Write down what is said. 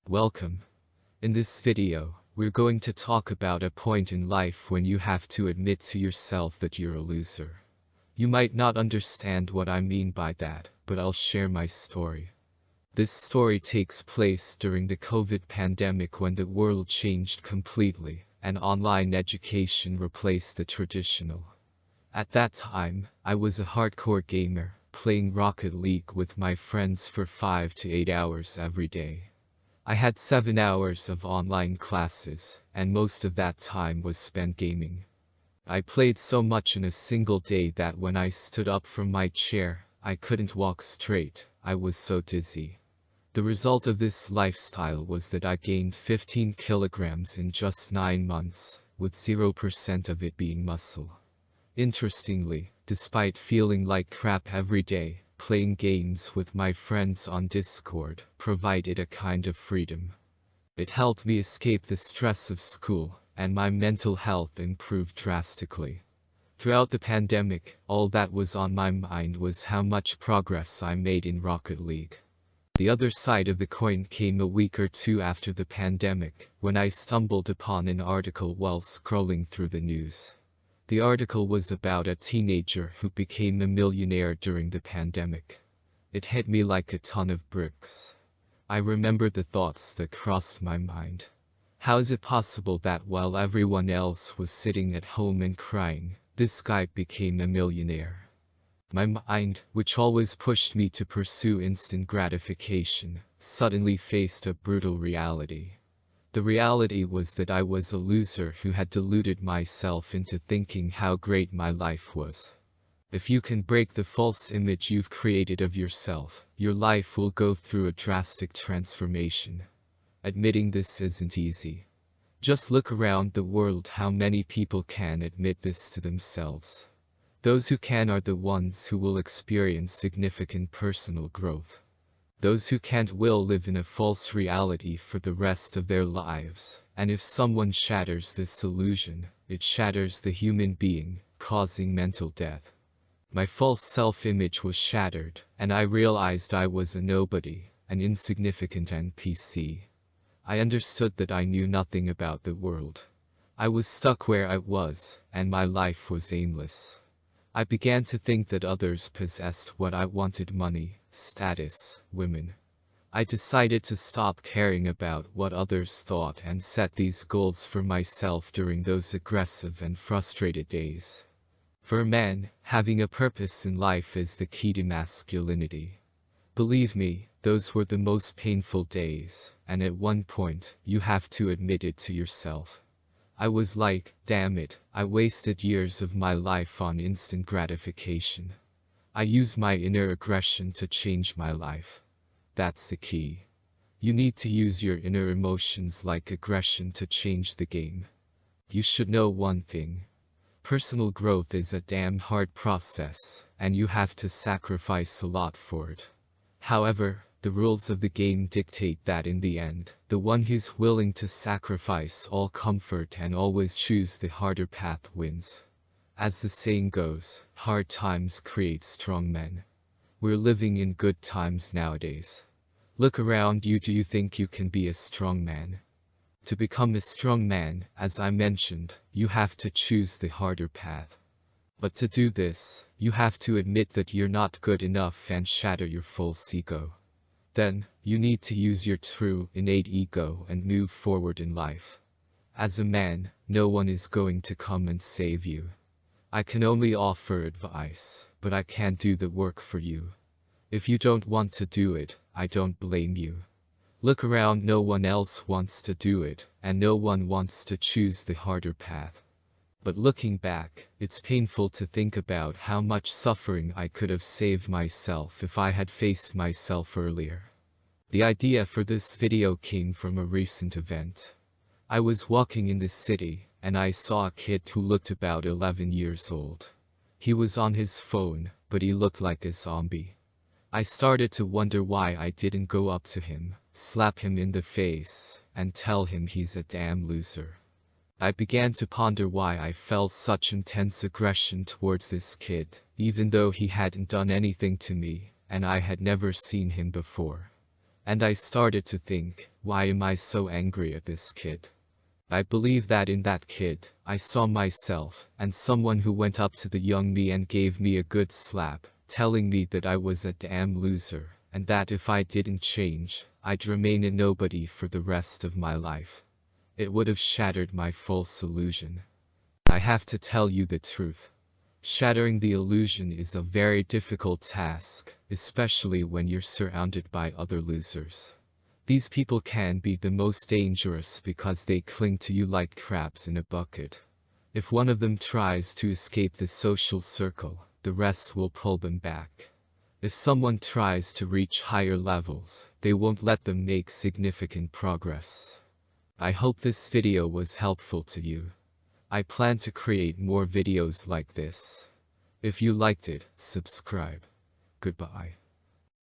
Welcome. In this video, we're going to talk about a point in life when you have to admit to yourself that you're a loser. You might not understand what I mean by that, but I'll share my story. This story takes place during the COVID pandemic when the world changed completely, and online education replaced the traditional. At that time, I was a hardcore gamer, playing Rocket League with my friends for 5 to 8 hours every day. I had 7 hours of online classes, and most of that time was spent gaming. I played so much in a single day that when I stood up from my chair, I couldn't walk straight. I was so dizzy. The result of this lifestyle was that I gained 15 kilograms in just 9 months, with 0% of it being muscle. Interestingly, despite feeling like crap every day, playing games with my friends on Discord provided a kind of freedom. It helped me escape the stress of school, and my mental health improved drastically. Throughout the pandemic, all that was on my mind was how much progress I made in Rocket League. The other side of the coin came a week or two after the pandemic, when I stumbled upon an article while scrolling through the news. The article was about a teenager who became a millionaire during the pandemic. It hit me like a ton of bricks. I remember the thoughts that crossed my mind. How is it possible that while everyone else was sitting at home and crying, this guy became a millionaire? My mind, which always pushed me to pursue instant gratification, suddenly faced a brutal reality. The reality was that I was a loser who had deluded myself into thinking how great my life was. If you can break the false image you've created of yourself, your life will go through a drastic transformation. Admitting this isn't easy. Just look around the world. How many people can admit this to themselves? Those who can are the ones who will experience significant personal growth. Those who can't will live in a false reality for the rest of their lives, and if someone shatters this illusion, it shatters the human being, causing mental death. My false self-image was shattered, and I realized I was a nobody, an insignificant NPC. I understood that I knew nothing about the world. I was stuck where I was, and my life was aimless. I began to think that others possessed what I wanted: money, status, women. I decided to stop caring about what others thought and set these goals for myself during those aggressive and frustrated days. For a man, having a purpose in life is the key to masculinity. Believe me, those were the most painful days, and at one point, you have to admit it to yourself. I was like, damn it, I wasted years of my life on instant gratification. I used my inner aggression to change my life. That's the key. You need to use your inner emotions like aggression to change the game. You should know one thing. Personal growth is a damn hard process, and you have to sacrifice a lot for it. However, the rules of the game dictate that in the end, the one who's willing to sacrifice all comfort and always choose the harder path wins. As the saying goes, hard times create strong men. We're living in good times nowadays. Look around you. Do you think you can be a strong man? To become a strong man, as I mentioned, you have to choose the harder path. But to do this, you have to admit that you're not good enough and shatter your false ego. Then, you need to use your true, innate ego and move forward in life. As a man, no one is going to come and save you. I can only offer advice, but I can't do the work for you. If you don't want to do it, I don't blame you. Look around. No one else wants to do it, and no one wants to choose the harder path. But looking back, it's painful to think about how much suffering I could have saved myself if I had faced myself earlier. The idea for this video came from a recent event. I was walking in the city, and I saw a kid who looked about 11 years old. He was on his phone, but he looked like a zombie. I started to wonder why I didn't go up to him, slap him in the face, and tell him he's a damn loser. I began to ponder why I felt such intense aggression towards this kid, even though he hadn't done anything to me, and I had never seen him before. And I started to think, Why am I so angry at this kid? I believe that in that kid, I saw myself, and someone who went up to the young me and gave me a good slap, telling me that I was a damn loser, and that if I didn't change, I'd remain a nobody for the rest of my life. It would have shattered my false illusion. I have to tell you the truth. Shattering the illusion is a very difficult task, especially when you're surrounded by other losers. These people can be the most dangerous because they cling to you like crabs in a bucket. If one of them tries to escape the social circle, the rest will pull them back. If someone tries to reach higher levels, they won't let them make significant progress. I hope this video was helpful to you. I plan to create more videos like this. If you liked it, subscribe. Goodbye.